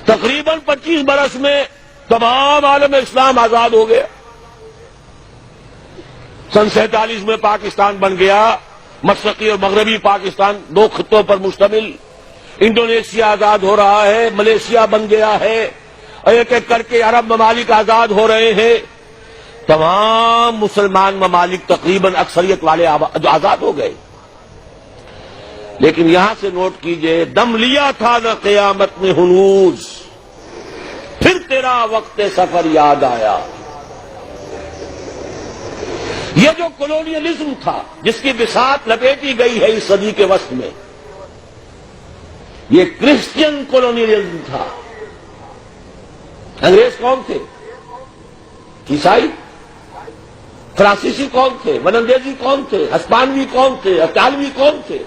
تقریباً 25 برس میں تمام عالم اسلام آزاد ہو گیا. سن 47 میں پاکستان بن گیا، مشرقی اور مغربی پاکستان 2 خطوں پر مشتمل. انڈونیشیا آزاد ہو رہا ہے، ملیشیا بن گیا ہے، ایک ایک کر کے عرب ممالک آزاد ہو رہے ہیں. تمام مسلمان ممالک تقریباً اکثریت والے آزاد ہو گئے. لیکن یہاں سے نوٹ کیجئے، دم لیا تھا نہ قیامت میں ہنوز، پھر تیرا وقت سفر یاد آیا. یہ جو کولونیلزم تھا جس کی بساط لپیٹی گئی ہے اس صدی کے وسط میں، یہ کرسچین کولونیلزم تھا. انگریز کون تھے؟ عیسائی. فرانسیسی کون تھے؟ ولندیزی کون تھے؟ ہسپانوی کون تھے؟ اطالوی کون تھے؟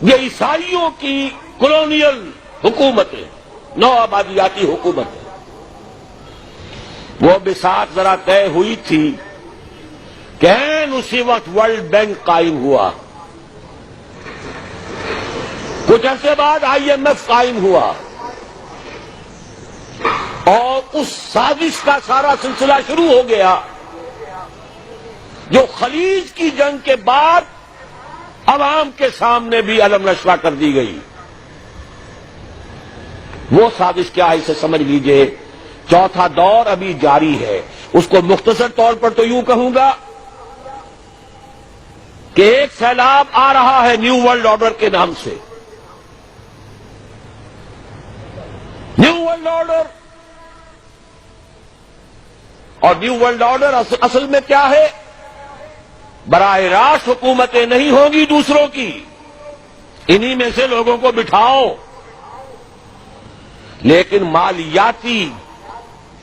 یہ عیسائیوں کی کولونیل حکومتیں، نو آبادیاتی حکومتیں. وہ بساط ذرا طے ہوئی تھی کہ اسی وقت ورلڈ بینک قائم ہوا، کچھ عرصے بعد IMF قائم ہوا، اور اس سازش کا سارا سلسلہ شروع ہو گیا جو خلیج کی جنگ کے بعد عوام کے سامنے بھی علم نشرہ کر دی گئی. وہ سازش کیا ہے اسے سمجھ لیجئے. چوتھا دور ابھی جاری ہے. اس کو مختصر طور پر تو یوں کہوں گا کہ ایک سیلاب آ رہا ہے نیو ورلڈ آرڈر کے نام سے. نیو ورلڈ آرڈر، اور نیو ورلڈ آرڈر اصل میں کیا ہے؟ براہ راست حکومتیں نہیں ہوں گی دوسروں کی، انہی میں سے لوگوں کو بٹھاؤ، لیکن مالیاتی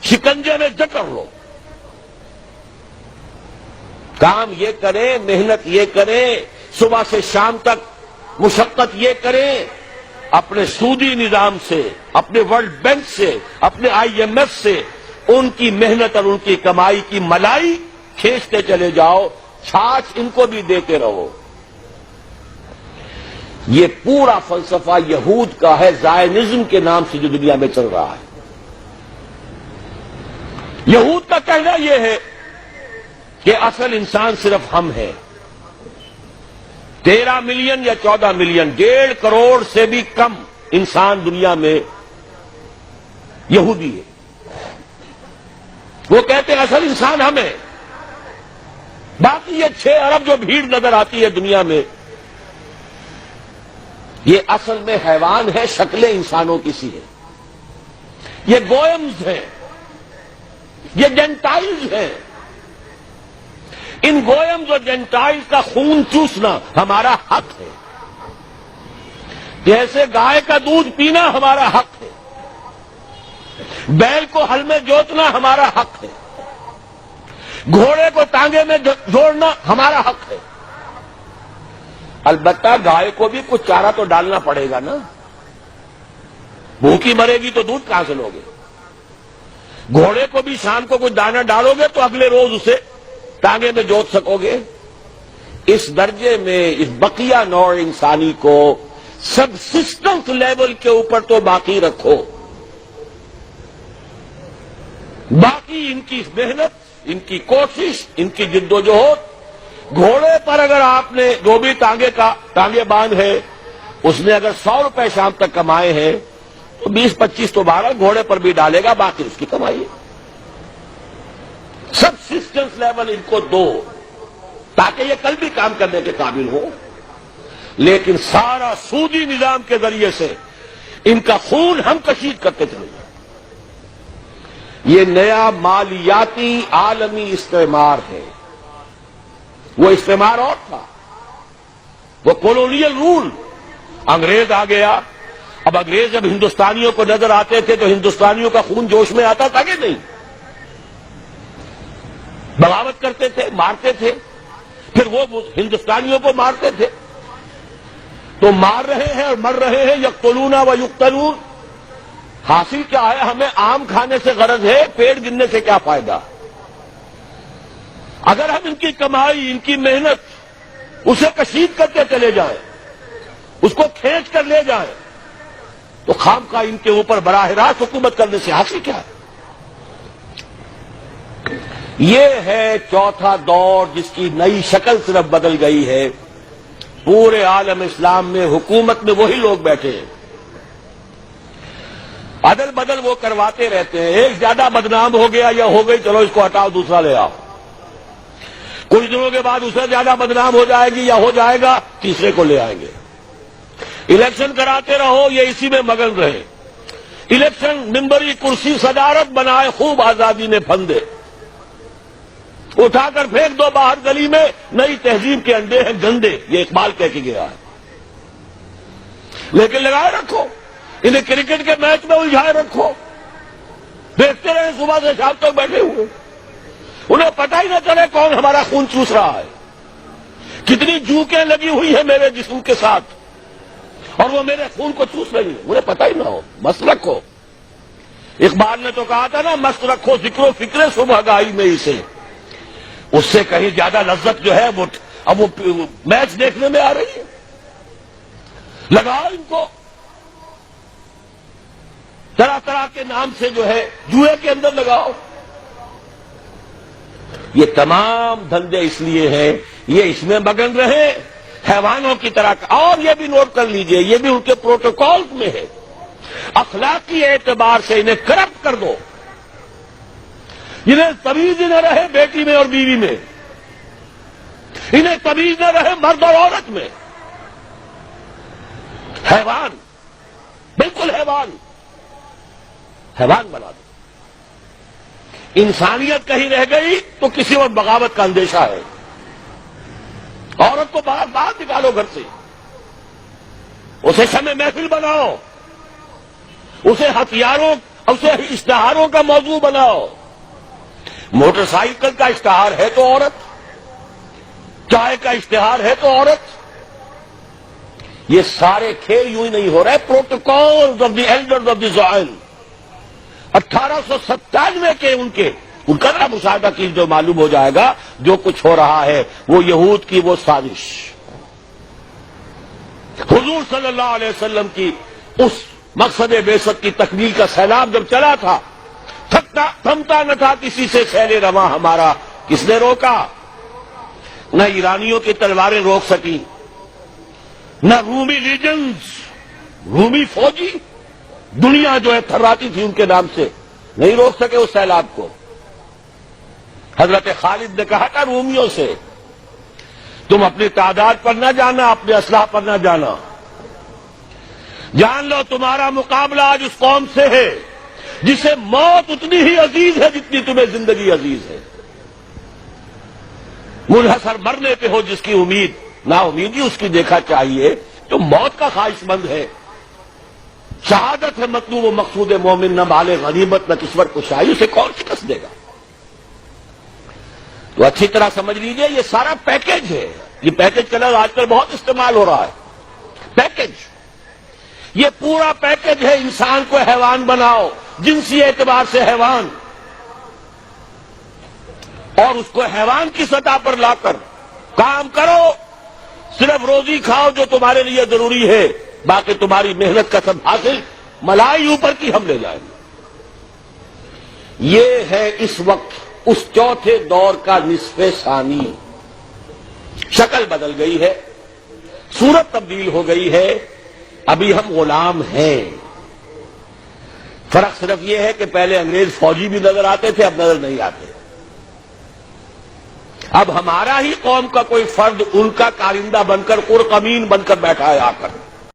شکنجے میں جکڑ لو. کام یہ کریں، محنت یہ کریں، صبح سے شام تک مشقت یہ کریں، اپنے سودی نظام سے، اپنے ورلڈ بینک سے، اپنے IMF سے ان کی محنت اور ان کی کمائی کی ملائی کھینچتے چلے جاؤ، چھاچ ان کو بھی دیتے رہو. یہ پورا فلسفہ یہود کا ہے، زائنزم کے نام سے جو دنیا میں چل رہا ہے. یہود کا کہنا یہ ہے کہ اصل انسان صرف ہم ہیں. 13 ملین یا 14 ملین، 1.5 کروڑ سے بھی کم انسان دنیا میں یہودی ہے. وہ کہتے ہیں اصل انسان ہم ہیں، باقی یہ 6 ارب جو بھیڑ نظر آتی ہے دنیا میں، یہ اصل میں حیوان ہے، شکلیں انسانوں کی سی ہیں. یہ گوئمز ہیں، یہ جینٹائلز ہیں. ان گوئمز اور جینٹائلز کا خون چوسنا ہمارا حق ہے، جیسے گائے کا دودھ پینا ہمارا حق ہے، بیل کو ہل میں جوتنا ہمارا حق ہے، گھوڑے کو ٹانگے میں جوڑنا ہمارا حق ہے. البتہ گائے کو بھی کچھ چارہ تو ڈالنا پڑے گا نا، بھوکی مرے گی تو دودھ کہاں سے لوگے؟ گھوڑے کو بھی شام کو کچھ دانہ ڈالو گے تو اگلے روز اسے ٹانگے میں جوت سکو گے. اس درجے میں اس بقیہ نوع انسانی کو سب سسٹمز لیول کے اوپر تو باقی رکھو، باقی ان کی محنت، ان کی کوشش، ان کی جد و جہد. گھوڑے پر اگر آپ نے جو بھی ٹانگے باندھ ہے، اس نے اگر 100 روپے شام تک کمائے ہیں تو 20-25 تو بارہ گھوڑے پر بھی ڈالے گا، باقی اس کی کمائی ہے. سب سسٹمز لیول ان کو دو تاکہ یہ کل بھی کام کرنے کے قابل ہو. لیکن سارا سودی نظام کے ذریعے سے ان کا خون ہم کشید کرتے چلے جائیں. یہ نیا مالیاتی عالمی استعمار ہے. وہ استعمار اور تھا، وہ کولونیل رول. انگریز آ گیا. اب انگریز جب ہندوستانیوں کو نظر آتے تھے تو ہندوستانیوں کا خون جوش میں آتا تھا کہ نہیں؟ بغاوت کرتے تھے، مارتے تھے، پھر وہ ہندوستانیوں کو مارتے تھے. تو مار رہے ہیں اور مر رہے ہیں، یقتلون و یقتلون. حاصل کیا ہے؟ ہمیں آم کھانے سے غرض ہے، پیڑ گرنے سے کیا فائدہ؟ اگر ہم ان کی کمائی، ان کی محنت اسے کشید کرتے چلے جائیں، اس کو کھینچ کر لے جائیں، تو خام کا ان کے اوپر براہ راست حکومت کرنے سے حاصل کیا ہے؟ یہ ہے چوتھا دور جس کی نئی شکل صرف بدل گئی ہے. پورے عالم اسلام میں حکومت میں وہی لوگ بیٹھے ہیں، عدل بدل وہ کرواتے رہتے ہیں. ایک زیادہ بدنام ہو گیا یا ہو گئی، چلو اس کو ہٹاؤ، دوسرا لے آؤ. کچھ دنوں کے بعد اسے زیادہ بدنام ہو جائے گی یا ہو جائے گا، تیسرے کو لے آئیں گے. الیکشن کراتے رہو، یہ اسی میں مگن رہے. الیکشن ممبری کرسی صدارت بنائے، خوب آزادی میں پھندے، اٹھا کر پھینک دو باہر گلی میں. نئی تہذیب کے انڈے ہیں گندے، یہ اقبال کہہ کے گیا ہے. لیکن لگائے رکھو، انہیں کرکٹ کے میچ میں الجھائے رکھو، دیکھتے رہے صبح سے شام تک بیٹھے ہوئے. انہیں پتہ ہی نہ چلے کون ہمارا خون چوس رہا ہے، کتنی جوکیں لگی ہوئی ہیں میرے جسم کے ساتھ اور وہ میرے خون کو چوس رہی ہیں، انہیں پتہ ہی نہ ہو. مست رکھو. اقبال نے تو کہا تھا نا، مست رکھو ذکر و فکر صبح گائی میں اسے. اس سے کہیں زیادہ لذت جو ہے وہ اب وہ میچ دیکھنے میں آ رہی ہے. لگاؤ ان کو، طرح طرح کے نام سے جو ہے جوئے کے اندر لگاؤ. یہ تمام دھندے اس لیے ہیں، یہ اس میں مگن رہے حیوانوں کی طرح. اور یہ بھی نوٹ کر لیجئے، یہ بھی ان کے پروٹوکول میں ہے، اخلاقی اعتبار سے انہیں کرپٹ کر دو. انہیں تمیز ہی نہ رہے بیٹی میں اور بیوی میں، انہیں تمیز نہ رہے مرد اور عورت میں. حیوان، بالکل حیوان، حیوان بنا دو. انسانیت کہیں رہ گئی تو کسی اور بغاوت کا اندیشہ ہے. عورت کو باہر نکالو گھر سے، اسے شمع محفل بناؤ، اسے ہتھیاروں، اسے اشتہاروں کا موضوع بناؤ. موٹر سائیکل کا اشتہار ہے تو عورت، چائے کا اشتہار ہے تو عورت. یہ سارے کھیل یوں ہی نہیں ہو رہے. Protocol of the elders of the Zion 1897 کے ان کا ذرا مشاہدہ کی، جو معلوم ہو جائے گا جو کچھ ہو رہا ہے وہ یہود کی وہ سازش. حضور صلی اللہ علیہ وسلم کی اس مقصد بعثت کی تکمیل کا سیلاب جب چلا تھا، تھمتا نہ تھا کسی سے سیل رواں ہمارا. کس نے روکا؟ نہ ایرانیوں کی تلواریں روک سکی، نہ رومی لیجنز، رومی فوجی دنیا جو ہے تھراتی تھی ان کے نام سے، نہیں روک سکے اس سیلاب کو. حضرت خالد نے کہا تھا رومیوں سے، تم اپنی تعداد پر نہ جانا، اپنے اسلحہ پر نہ جانا، جان لو تمہارا مقابلہ آج اس قوم سے ہے جسے موت اتنی ہی عزیز ہے جتنی تمہیں زندگی عزیز ہے. منحصر مرنے پہ ہو جس کی امید، نا امیدی اس کی دیکھا چاہیے. تو موت کا خواہش مند ہے، شہادت ہے مطلوب و مقصود مومن، نہ مال غنیمت نہ کسوت کشائی، اسے کون شکست دے گا؟ تو اچھی طرح سمجھ لیجئے یہ سارا پیکج ہے. یہ پیکج کا لفظ آج کل بہت استعمال ہو رہا ہے. پیکج، یہ پورا پیکج ہے. انسان کو حیوان بناؤ، جنسی اعتبار سے حیوان، اور اس کو حیوان کی سطح پر لا کر کام کرو. صرف روزی کھاؤ جو تمہارے لیے ضروری ہے، باقی تمہاری محنت کا سب حاصل ملائی اوپر کی ہم لے جائیں گے. یہ ہے اس وقت اس چوتھے دور کا نصف ثانی. شکل بدل گئی ہے، صورت تبدیل ہو گئی ہے. ابھی ہم غلام ہیں. فرق صرف یہ ہے کہ پہلے انگریز فوجی بھی نظر آتے تھے، اب نظر نہیں آتے. اب ہمارا ہی قوم کا کوئی فرد ان کا کارندہ بن کر قرقمین بن کر بیٹھا ہے آ کر.